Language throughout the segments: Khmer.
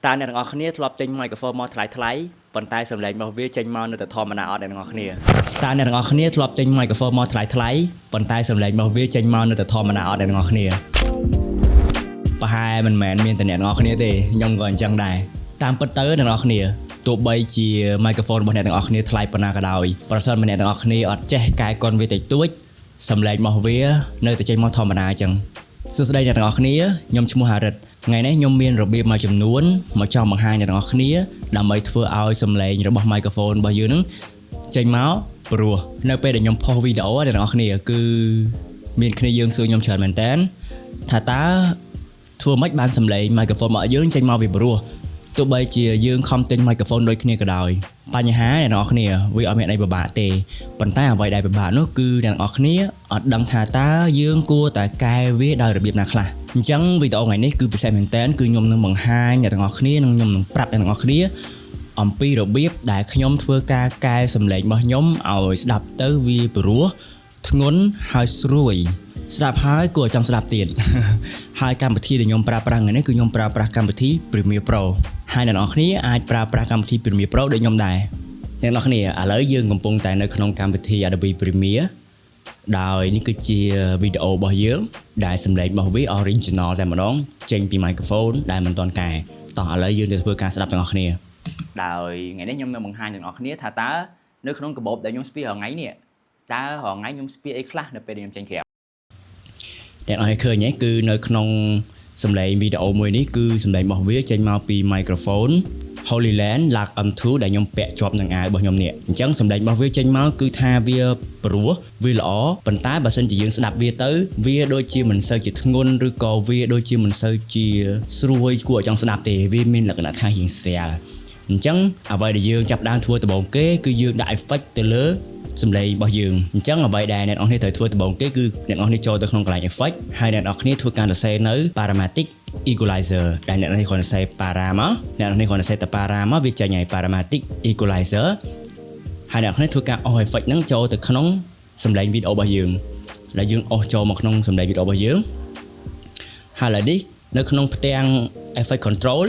តាអ្នកទាំងអស់គ្នាធ្លាប់ទិញ microphone មកថ្លៃប៉ុន្តែសំឡេងរបស់វាចេញមកនៅតែធម្មតាអត់អ្នកទាំងអស់គ្នាតាអ្នកទាំងអស់គ្នាធ្លាប់ទិញ microphone មកថ្លៃប៉ុន្តែសំឡេងរបស់វាចេញមកនៅតែធម្មតាអត់អ្នកទាំងអស់គ្នាប្រហែលមិនមែនមានតែអ្នកទាំងអស់គ្នាទេខ្ញុំក៏អញ្ចឹងដែរតាមពិតទៅអ្នកទាំងអស់គ្នាទោះបីជា microphone របស់អ្នកទាំងអស់គ្នាថ្លៃប៉ុណ្ណាក៏ដោយប្រសិនបើអ្នកទាំងអស់គ្នាអត់ចេះកែកុនវាតិចតួចសំឡេងរបស់វានៅតែចេញមកធម្មតាអញ្ចឹងសួស្តីអ្នកទាំងអស់គ្នាខ្ញុំឈ្មោះហារិតថ្ងៃនេះខ្ញុំមានរបៀបមួយចំនួនមកចង់បង្ហាញអ្នកទាំងអស់គ្នាដើម្បីធ្វើឲ្យសំឡេងរបស់ microphone របស់យើងនឹងចេញមកព្រោះនៅពេលដែលខ្ញុំផុសវីដេអូអ្នកទាំងអស់គ្នាគឺមានគ្នាយើងសួរខ្ញុំច្រើនមែនតើថាតើធ្វើម៉េចបានសំឡេង microphone របស់យើងចេញមកវាព្រោះទោះបីជាយើងខំទិញ microphone ដូចគ្នាក៏ដោយបញ្ហាអ្នកនរគ្នាវាអត់មានអីពិបាកទេប៉ុន្តែអ្វីដែលពិបាកនោះគឺអ្នកនរគ្នាអត់ដឹងថាតើយើងគួរតែកែវាដោយរបៀបណាខ្លះអញ្ចឹងវីដេអូថ្ងៃនេះគឺពិសេសមែនតើគឺខ្ញុំនឹងបង្ហាញអ្នកទាំងអស់គ្នានិងខ្ញុំនឹងប្រាប់អ្នកទាំងអស់គ្នាអំពីរបៀបដែលខ្ញុំធ្វើការកែសំឡេងរបស់ខ្ញុំឲ្យស្ដាប់ទៅវាព្រោះធ្ងន់ហើយស្រួយស្ដាប់ហើយគួរចង់ស្ដាប់ទៀតហើយកម្មវិធីដែលខ្ញុំប្រើប្រាស់ថ្ងៃនេះគឺខ្ញុំប្រើប្រាស់កម្មវិធី Premiere Pro ហើយអ្នកនរគ្នាអាចប្រើប្រាស់កម្មវិធី Premiere Pro ដូចខ្ញុំដែរអ្នកនរគ្នាឥឡូវយើងកំពុងតែនៅក្នុងកម្មវិធី Adobe Premiere ដោយនេះគឺជាវីដេអូរបស់យើងដែលសំឡេងរបស់វា original តែម្ដងចេញពី microphone ដែលមិនទាន់កែតោះឥឡូវយើងទៅធ្វើការស្ដាប់ទាំងអស់គ្នាដោយថ្ងៃនេះខ្ញុំនឹងបង្ហាញទាំងអស់គ្នាថាតើនៅក្នុងកាបូបដែលខ្ញុំស្ពីរាល់ថ្ងៃនេះតើរាល់ថ្ងៃខ្ញុំស្ពីអីខ្លះនៅពេលដែលខ្ញុំចេញក្រៅអ្នកនរឃើញទេគឺនៅក្នុងសំឡេងវីដេអូមួយនេះគឺសំឡេងរបស់វាចេញមកពី microphone Holyland Lark M2 ដែលខ្ញុំពាក់ជាប់នឹងអាវរបស់ខ្ញុំនេះអញ្ចឹងសំឡេងរបស់វាចេញមកគឺថាវាព្រោះវាល្អប៉ុន្តែបើសិនជាយើងស្ដាប់វាទៅវាដូចជាមិនសូវជាធ្ងន់ឬក៏វាដូចជាមិនសូវជាស្រួយគួរឲ្យចង់ស្ដាប់ទេវាមានលក្ខណៈថារៀងស្រាលអញ្ចឹងអ្វីដែលយើងចាប់ដើមធ្វើដំបូងគេគឺយើងដាក់ effect ទៅលើសំឡេងរបស់យើងអញ្ចឹងអ្វីដែលអ្នកនរគ្នាត្រូវធ្វើដំបូងគេគឺអ្នកនរគ្នាចូលទៅក្នុងកន្លែង effect ហើយអ្នកនរគ្នាធ្វើការសរសេរនៅ parametric equalizer ដែលអ្នកនរគ្នាគ្រាន់តែសេ para មកអ្នកនរគ្នាគ្រាន់តែសេតែ para មកវាចេញឲ្យ parametric equalizer ហើយអ្នកនរគ្នាធ្វើការអស់ effect ហ្នឹងចូលទៅក្នុងសំឡេងវីដេអូរបស់យើងដែលយើងអស់ចូលមកក្នុងសំឡេងវីដេអូរបស់យើងហើយឥឡូវនេះនៅក្នុងផ្ទាំង effect control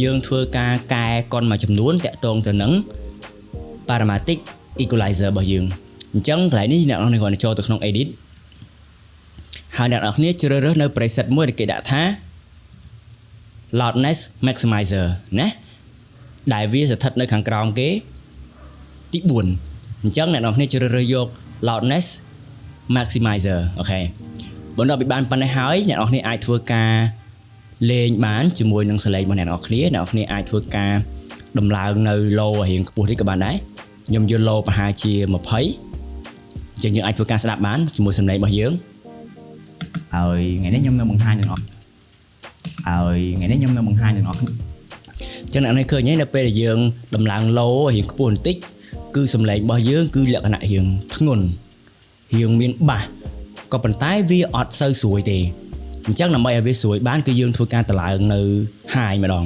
យើងធ្វើការកែកុនមួយចំនួនតាក់ទងទៅនឹង parametric equalizer របស់យើងអញ្ចឹងកន្លែងនេះអ្នកនរគ្នាគ្រាន់តែចូលទៅក្នុង edit ហើយអ្នកនរគ្នាជ្រើសរើសនៅ preset មួយដែលគេដាក់ថា loudness maximizer ណាដែលវាស្ថិតនៅខាងក្រោមគេទី4អញ្ចឹងអ្នកនរគ្នាជ្រើសរើសយក loudness maximizer អូខេបន្ទាប់ពីបានប៉ុណ្ណេះហើយអ្នកនរគ្នាអាចធ្វើការលេងបានជាមួយនឹងសលេងរបស់អ្នកនរគ្នាអាចធ្វើការដំឡើងនៅ low រៀងខ្ពស់តិចក៏បានដែរខ្ញុំយក low ប្រហែលជា20អញ្ចឹងយើងអាចធ្វើការស្ដាប់បានជាមួយសំឡេងរបស់យើងហើយថ្ងៃនេះខ្ញុំនឹងបង្ហាញទាំងអស់អញ្ចឹងអ្នកនរឃើញទេនៅពេលដែលយើងដំឡើង low រៀងខ្ពស់បន្តិចគឺសំឡេងរបស់យើងគឺលក្ខណៈរៀងធ្ងន់រៀងមានបាសក៏ប៉ុន្តែវាអត់សូវស្រួយទេអញ្ចឹងដើម្បីឲ្យវាស្រួយបានគឺយើងធ្វើការតម្លើងនៅ high ម្ដង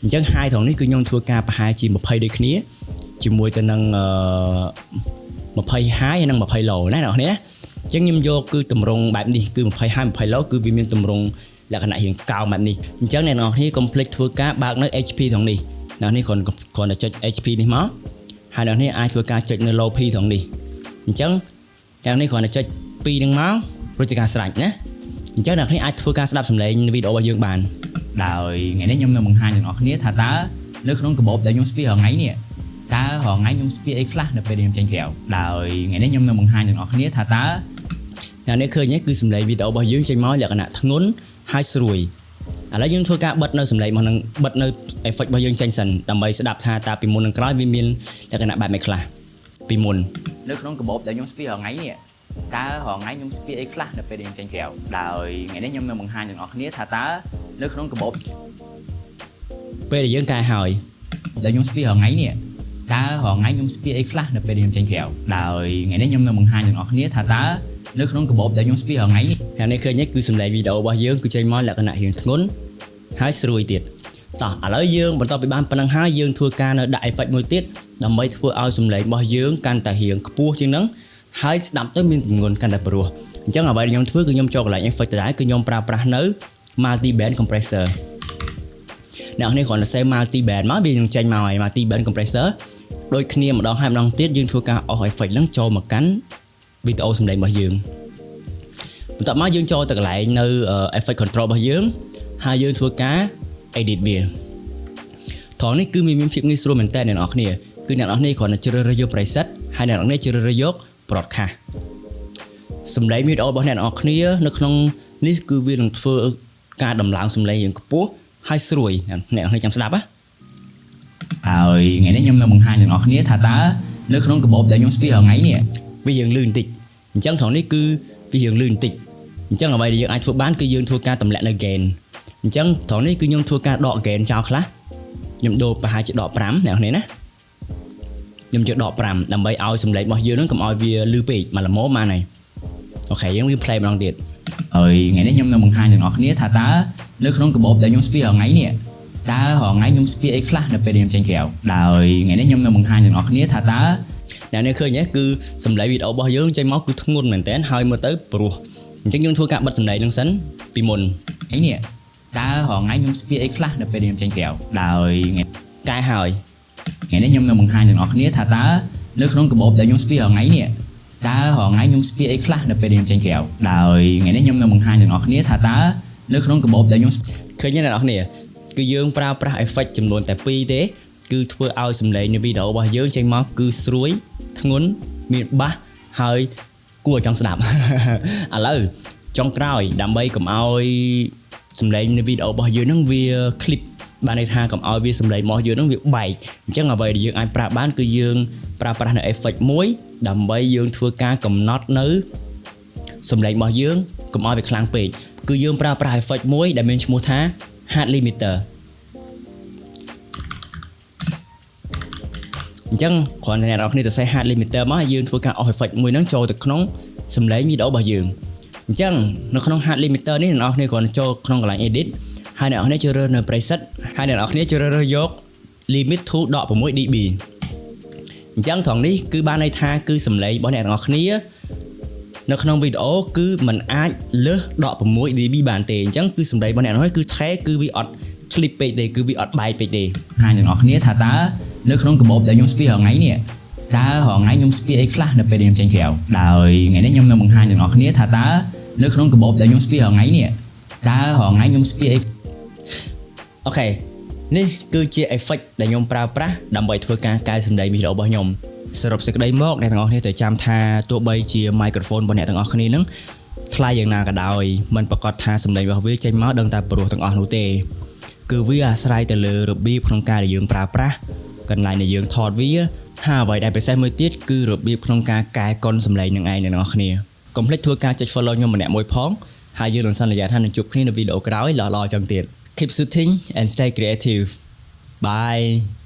អញ្ចឹង high ត្រង់នេះគឺខ្ញុំធ្វើការប្រហែលជា20ដូចគ្នាជាមួយទៅនឹង20 high និង20 low ណាអ្នកនរគ្នាអញ្ចឹងខ្ញុំយកគឺតម្រង់បែបនេះគឺ20 high 20 low គឺវាមានតម្រង់លក្ខណៈរៀងកោងបែបនេះអញ្ចឹងអ្នកនរគ្នាកុំភ្លេចធ្វើការបើកនៅ HP ត្រង់នេះអ្នកនរគ្នាគ្រាន់តែចុច HP នេះមកហើយអ្នកនរគ្នាអាចធ្វើការចុចនៅ low P ត្រង់នេះអញ្ចឹងអ្នកនរគ្នាគ្រាន់តែចុច2នឹងមករួចជាការស្រេចណាអញ្ចឹងអ្នកនរគ្នាអាចធ្វើការស្ដាប់សំឡេងវីដេអូរបស់យើងបានដោយថ្ងៃនេះខ្ញុំនឹងបង្ហាញអ្នកនរគ្នាថាតើនៅក្នុងកាបូបដែលខ្ញុំស្ពីរាល់ថ្ងៃនេះតើរាល់ថ្ងៃខ្ញុំស្ពីអីខ្លះនៅពេលដែលខ្ញុំចេញក្រៅដោយថ្ងៃនេះខ្ញុំនឹងបង្ហាញអ្នកនរគ្នាថាតើអ្នកនេះឃើញទេគឺសំឡេងវីដេអូរបស់យើងចេញមកលក្ខណៈធ្ងន់ហើយស្រួយឥឡូវយើងធ្វើការបិទនៅសំឡេងរបស់នឹងបិទនៅ effect របស់យើងចេញសិនដើម្បីស្ដាប់ថាតើពីមុននឹងក្រោយវាមានលក្ខណៈបែបម៉េចខ្លះពីមុននៅក្នុងកាបូបដែលខ្ញុំស្ពីរាល់ថ្ងៃនេះតើរាល់ថ្ងៃខ្ញុំស្ពីអីខ្លះនៅពេលដែលខ្ញុំចេញក្រៅដោយថ្ងៃនេះខ្ញុំនឹងបង្ហាញអ្នកនរគ្នាថាតើនៅក្នុងកាបូបពេលដែលយើងកែហើយដែលខ្ញុំស្ពីរាល់ថ្ងៃនេះតើរាល់ថ្ងៃខ្ញុំស្ពីអីខ្លះនៅពេលដែលខ្ញុំចេញក្រៅដោយថ្ងៃនេះខ្ញុំនឹងបង្ហាញអ្នកនរគ្នាថាតើនៅក្នុងកាបូបដែលខ្ញុំស្ពីរាល់ថ្ងៃនេះអ្នកនេះឃើញទេគឺសំឡេងវីដេអូរបស់យើងគឺចេញមកលក្ខណៈរៀងធ្ងន់ហើយស្រួយទៀតតោះឥឡូវយើងបន្តពីបានប៉ុណ្ណឹងហើយយើងធ្វើការនៅដាក់ effect មួយទៀតដើម្បីធ្វើឲ្យសំឡេងរបស់យើងកាន់តែរៀងខ្ពស់ជាងហ្នឹងហើយស្ដាប់ទៅមានទម្ងន់កាន់តែព្រោះអញ្ចឹងអ្វីដែលខ្ញុំធ្វើគឺខ្ញុំចូលកន្លែង effect ដែរគឺខ្ញុំប្រើប្រាស់នៅ multi band compressor អ្នកនេះគ្រាន់តែ save multi band មកវានឹងចេញមកហើយ multi band compressor ដូចគ្នាម្ដងហើយម្ដងទៀតយើងធ្វើការអស់ effect ហ្នឹងចូលមកកាន់វីដេអូសំឡេងរបស់យើងបន្ទាប់មកយើងចូលទៅកន្លែងនៅ effect control របស់យើងហើយយើងធ្វើការ edit វាត្រង់នេះគឺមានភាពងាយស្រួលមែនតើអ្នកនរគ្នាគឺអ្នកនរគ្នាគ្រាន់តែជ្រើសរើសយក preset ហើយអ្នកនរគ្នាជ្រើសរើសយក broadcast សំឡេងវីដេអូរបស់អ្នកនរគ្នានៅក្នុងនេះគឺវានឹងធ្វើការដំឡើងសំឡេងយ៉ាងខ្ពស់ហើយស្រួយអ្នកនរគ្នាចាំស្ដាប់ហើយថ្ងៃនេះខ្ញុំនឹងបង្ហាញអ្នកនរគ្នាថាតើនៅក្នុងកាបូបដែលខ្ញុំស្ពីថ្ងៃនេះវាយើងលឺបន្តិចអញ្ចឹងត្រង់នេះគឺវាយើងលឺបន្តិចអញ្ចឹងអ្វីដែលយើងអាចធ្វើបានគឺយើងធ្វើការទម្លាក់នៅ gain អញ្ចឹងត្រង់នេះគឺខ្ញុំធ្វើការដក gain ចោលខ្លះខ្ញុំដូរប្រហែលជាដក5អ្នកនរគ្នាណាខ្ញុំយកដក5ដើម្បីឲ្យសំឡេងរបស់យើងនឹងកុំឲ្យវាលឺពេកមកល្មមបានហើយអូខេយើងវា play ម្ដងទៀតហើយថ្ងៃនេះខ្ញុំនឹងបង្ហាញអ្នកនរគ្នាថាតើនៅក្នុងកាបូបដែលខ្ញុំស្ពីថ្ងៃនេះតើថ្ងៃខ្ញុំស្ពីអីខ្លះនៅពេលខ្ញុំចេញក្រៅដោយថ្ងៃនេះខ្ញុំនឹងបង្ហាញអ្នកនរគ្នាថាតើអ្នកនេះឃើញទេគឺសំឡេងវីដេអូរបស់យើងចេញមកគឺធ្ងន់មែនតើហើយមើលទៅព្រោះអញ្ចឹងយើងធ្វើការបិទសំឡេងនឹងសិនពីមុនអីនេះតើថ្ងៃខ្ញុំស្ពីអីខ្លះនៅពេលខ្ញុំចេញក្រៅដោយកែហើយថ្ងៃនេះខ្ញុំនឹងបង្ហាញអ្នកនរគ្នាថាតើនៅក្នុងកាបូបដែលខ្ញុំស្ពីថ្ងៃនេះតើថ្ងៃខ្ញុំស្ពីអីខ្លះនៅពេលខ្ញុំចេញក្រៅដោយថ្ងៃនេះខ្ញុំនឹងបង្ហាញអ្នកនរគ្នាថាតើនៅក្នុងកាបូបដែលខ្ញុំឃើញអ្នកនរគ្នាគឺយើងប្រើប្រាស់ effect ចំនួនតែ2ទេគឺធ្វើឲ្យសំឡេងនៃវីដេអូរបស់យើងចេញមកគឺស្រួយធ្ងន់មានបាសហើយគួរចង់ស្ដាប់ឥឡូវចុងក្រោយដើម្បីកុំឲ្យសំឡេងនៃវីដេអូរបស់យើងហ្នឹងវា clip បានន័យថាកុំឲ្យវាសំឡេងរបស់យើងហ្នឹងវាបែកអញ្ចឹងអ្វីដែលយើងអាចប្រើបានគឺយើងប្រើប្រាស់នៅ effect មួយដើម្បីយើងធ្វើការកំណត់នៅសំឡេងរបស់យើងកុំឲ្យវាខ្លាំងពេកគឺយើងប្រើប្រាស់ effect មួយដែលមានឈ្មោះថា hard limiter អញ្ចឹងគ្រាន់តែអ្នកនរគ្នាទៅសេ hard limiter មកហើយយើងធ្វើការអស់ effect មួយហ្នឹងចូលទៅក្នុងសំឡេងវីដេអូរបស់យើងអញ្ចឹងនៅក្នុង hard limiter នេះអ្នកនរគ្នាគ្រាន់តែចូលក្នុងកន្លែង edit ហើយអ្នកនរគ្នាជ្រើសរើសនៅ preset ហើយអ្នកនរគ្នាជ្រើសរើសយក limit to 16 dB អញ្ចឹងត្រង់នេះគឺបានន័យថាគឺសំឡេងរបស់អ្នកនរគ្នានៅក្នុងវីដេអូគឺมันអាចលើស16 dB បានទេអញ្ចឹងគឺសំឡេងរបស់អ្នកនរគ្នាគឺថែគឺវាអត់ clip ពេកទេគឺវាអត់បែកពេកទេហើយអ្នកនរគ្នាថាតើនៅក្នុងកាបូបដែលខ្ញុំស្ពីថ្ងៃនេះតើថ្ងៃខ្ញុំស្ពីអីខ្លះនៅពេលខ្ញុំចេញក្រៅដោយថ្ងៃនេះខ្ញុំនឹងបង្ហាញអ្នកនរគ្នាថាតើនៅក្នុងកាបូបដែលខ្ញុំស្ពីថ្ងៃនេះតើថ្ងៃខ្ញុំស្ពីអីអូខេនេះគឺជា effect ដែលខ្ញុំប្រើប្រាស់ដើម្បីធ្វើការកែសម្ដែងវីដេអូរបស់ខ្ញុំសរុបសេចក្តីមកអ្នកទាំងអស់គ្នាត្រូវចាំថាទោះបីជា microphone របស់អ្នកទាំងអស់គ្នានឹងថ្លៃយ៉ាងណាក៏ដោយមិនប្រកាសថាសម្លេងរបស់វាចេញមកដឹងតែព្រោះទាំងអស់នោះទេគឺវាអាស្រ័យទៅលើរបៀបក្នុងការដែលយើងប្រើប្រាស់កន្លែងដែលយើងថតវាហើយអ្វីដែលពិសេសមួយទៀតគឺរបៀបក្នុងការកែកុនសម្លេងនឹងឯងអ្នកទាំងអស់គ្នាកុំភ្លេចធ្វើការចុច follow ខ្ញុំម្នាក់មួយផងហើយយើងនឹងសន្យាថានឹងជួបគ្នានៅវីដេអូក្រោយល្អៗចឹងទៀតKeep shooting and stay creative. Bye.